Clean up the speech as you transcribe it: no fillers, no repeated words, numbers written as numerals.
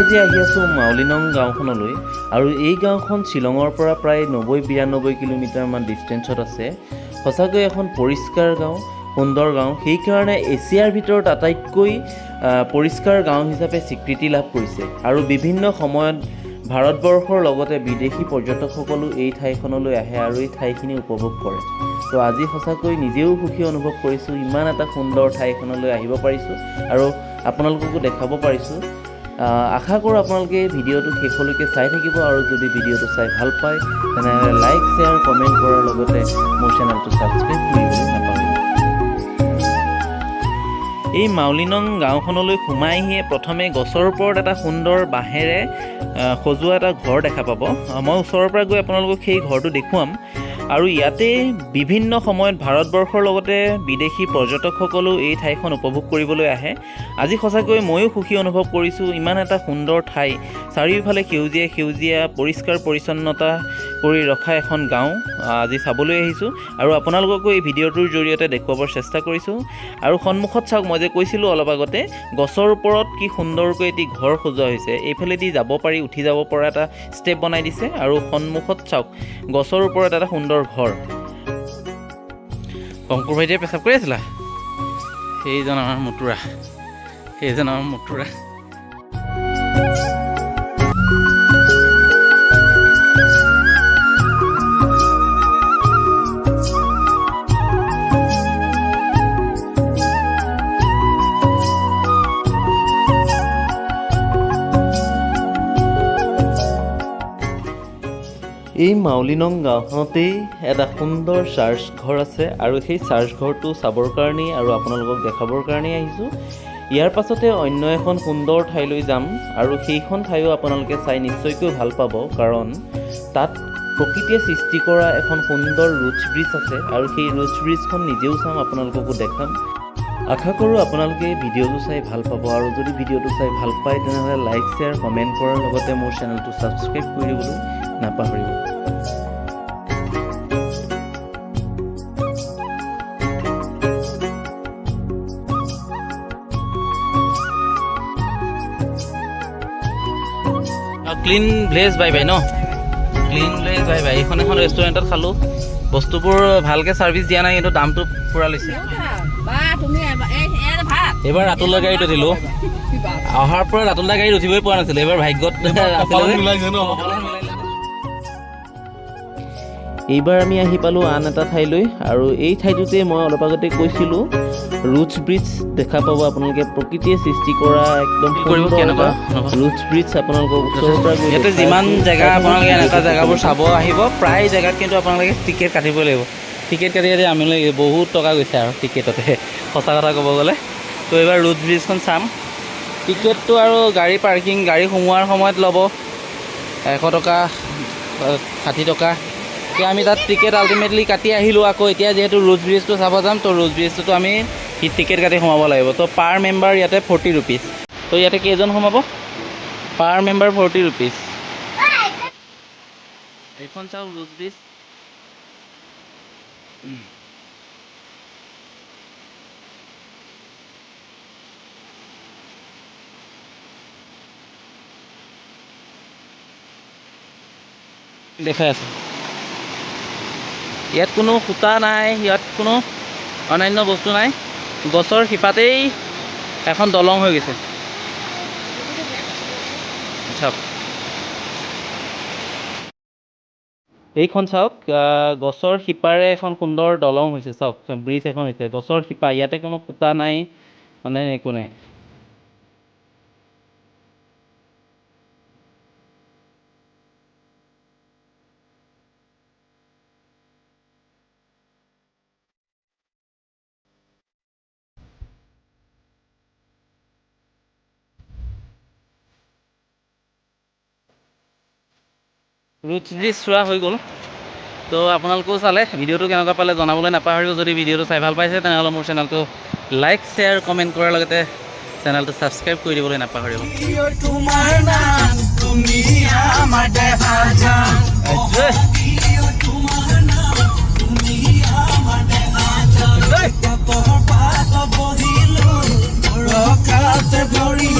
আজি আহি আছোঁ মাউলিনং গাঁওখনলৈ আৰু এই গাঁওখন শ্বিলঙৰ পৰা প্ৰায় 90-92 কিলোমিটাৰমান ডিষ্টেঞ্চত আছে। সঁচাকৈ এখন পৰিষ্কাৰ গাঁও, সুন্দৰ গাঁও। সেইকাৰণে এছিয়াৰ ভিতৰত আটাইতকৈ পৰিষ্কাৰ গাঁও হিচাপে স্বীকৃতি লাভ কৰিছে আৰু বিভিন্ন সময়ত ভাৰতবৰ্ষৰ লগতে বিদেশী পৰ্যটকসকলো এই ঠাইখনলৈ আহে আৰু এই ঠাইখিনি উপভোগ কৰে। তো আজি সঁচাকৈ নিজেও সুখী অনুভৱ কৰিছোঁ, ইমান এটা সুন্দৰ ঠাইখনলৈ আহিব পাৰিছোঁ আৰু আপোনালোককো দেখাব পাৰিছোঁ। আশা কৰোঁ আপোনালোকে ভিডিঅ'টো শেষলৈকে চাই থাকিব আৰু যদি ভিডিঅ'টো চাই ভাল পায় তেনেহ'লে লাইক, শ্বেয়াৰ, কমেণ্ট কৰাৰ লগতে মোৰ চেনেলটো ছাবস্ক্ৰাইব কৰিবলৈ নাপাহৰিব। এই মাউলিনং গাঁওখনলৈ সোমাই আহিয়ে প্ৰথমে গছৰ ওপৰত এটা সুন্দৰ বাঁহেৰে সজোৱা এটা ঘৰ দেখা পাব। মই ওচৰৰ পৰা গৈ আপোনালোকক সেই ঘৰটো দেখুৱাম আৰু ইয়াতে বিভিন্ন সময়ত ভাৰতবৰ্ষৰ লগতে বিদেশী পৰ্যটকসকলেও এই ঠাইখন উপভোগ কৰিবলৈ আহে। আজি সঁচাকৈ ময়ো সুখী অনুভৱ কৰিছোঁ, ইমান এটা সুন্দৰ ঠাই, চাৰিওফালে সেউজীয়া সেউজীয়া পৰিষ্কাৰ পৰিচ্ছন্নতা কৰি ৰখা এখন গাঁও আজি চাবলৈ আহিছোঁ আৰু আপোনালোককো এই ভিডিঅ'টোৰ জৰিয়তে দেখুৱাবৰ চেষ্টা কৰিছোঁ। আৰু সন্মুখত চাওক, মই যে কৈছিলোঁ অলপ আগতে, গছৰ ওপৰত কি সুন্দৰকৈ এটি ঘৰ সজোৱা হৈছে। এইফালেদি যাব পাৰি, উঠি যাব পৰা এটা ষ্টেপ বনাই দিছে আৰু সন্মুখত চাওক গছৰ ওপৰত এটা সুন্দৰ ঘৰ। কংকুৰ ভাইটিয়ে পেচাব কৰি আছিলা? সেইজন আমাৰ মুতুৰা, সেইজন আমাৰ মুতুৰা। এই মাউলিনং গাঁওখনতেই এটা সুন্দৰ চাৰ্চ ঘৰ আছে আৰু সেই চাৰ্চ ঘৰটো চাবৰ কাৰণেই আৰু আপোনালোকক দেখাবৰ কাৰণেই আহিছোঁ। ইয়াৰ পাছতে অন্য এখন সুন্দৰ ঠাইলৈ যাম আৰু সেইখন ঠাইও আপোনালোকে চাই নিশ্চয়কৈ ভাল পাব, কাৰণ তাত প্ৰকৃতিয়ে সৃষ্টি কৰা এখন সুন্দৰ ৰোজ ব্ৰিজ আছে আৰু সেই ৰোজ ব্ৰিজখন নিজেও চাম, আপোনালোককো দেখাম। আশা কৰোঁ আপোনালোকে ভিডিঅ'টো চাই ভাল পাব আৰু যদি ভিডিঅ'টো চাই ভাল পায় তেনেহ'লে লাইক, শ্বেয়াৰ, কমেণ্ট কৰাৰ লগতে মোৰ চেনেলটো ছাবস্ক্ৰাইব কৰি দিবলৈ নাপাহৰিব। ক্লিন ভিলেজ বাই বাই ন, ক্লিন ভিলেজ বাই বাই। এইখন এখন ৰেষ্টুৰেণ্টত খালোঁ, বস্তুবোৰ ভালকৈ ছাৰ্ভিচ দিয়া নাই কিন্তু দামটো পূৰা লৈছে। এইবাৰ ৰাতুলৰ গাড়ীত উঠিলোঁ, অহাৰ পৰা ৰাতুল দা গাড়ীত উঠিবই পৰা নাছিলোঁ, এইবাৰ ভাগ্যত এইবাৰ আমি আহি পালোঁ আন এটা ঠাইলৈ আৰু এই ঠাইটোতে মই অলপ আগতে কৈছিলোঁ ৰোজ ব্ৰিজ দেখা পাব আপোনালোকে, প্ৰকৃতিয়ে সৃষ্টি কৰা একদম ৰোজ ব্ৰিজ আপোনালোকক ওচৰৰ পৰা ইয়াতে যিমান জেগা আপোনালোকে এনেকুৱা জেগাবোৰ চাব আহিব, প্ৰায় জেগাত কিন্তু আপোনালোকে টিকেট কাটিব লাগিব। টিকেট কাটি কাটি আমি বহুত টকা গৈছে আৰু টিকেটতে, সঁচা কথা ক'ব গ'লে। তো এইবাৰ ৰোজ ব্ৰিজখন চাম। টিকেটটো আৰু গাড়ী পাৰ্কিং, গাড়ী সোমোৱাৰ সময়ত ল'ব 100 টকা, 60 টকা। এতিয়া আমি তাত টিকেট আল্টিমেটলি কাটি আহিলোঁ। আকৌ এতিয়া যিহেতু ৰোজ ব্ৰিজটো চাব যাম, তো ৰোজ ব্ৰিজটোতো আমি টিকেট কাটি সোমাব লাগিব। তো পাৰ মেম্বাৰ ইয়াতে 40 ৰুপিজ। তো ইয়াতে কেইজন সোমাব? পাৰ মেম্বাৰ 40 ৰুপিজ। এইখন চাওক ৰোজ ব্ৰিজ। দেখাই আছে, ইয়াত কোনো খুঁটা নাই, ইয়াত কোনো অন্যান্য বস্তু নাই, গছৰ শিপাতেই এখন দলং হৈ গৈছে। চাওক এইখন চাওক, গছৰ শিপাৰে এখন সুন্দৰ দলং হৈছে। চাওক ব্ৰিজ এখন হৈছে, গছৰ শিপা, ইয়াতে কোনো খুঁটা নাই, মানে একো নাই। ৰোজ ব্ৰিজ চোৱা হৈ গ'ল। তো আপোনালোকেও চালে, ভিডিঅ'টো কেনেকুৱা পালে জনাবলৈ নাপাহৰিব। যদি ভিডিঅ'টো চাই ভাল পাইছে তেনেহ'লে মোৰ চেনেলটো লাইক, শ্বেয়াৰ, কমেণ্ট কৰাৰ লগতে চেনেলটো ছাবস্ক্ৰাইব কৰি দিবলৈ নাপাহৰিব। Rock out the glory,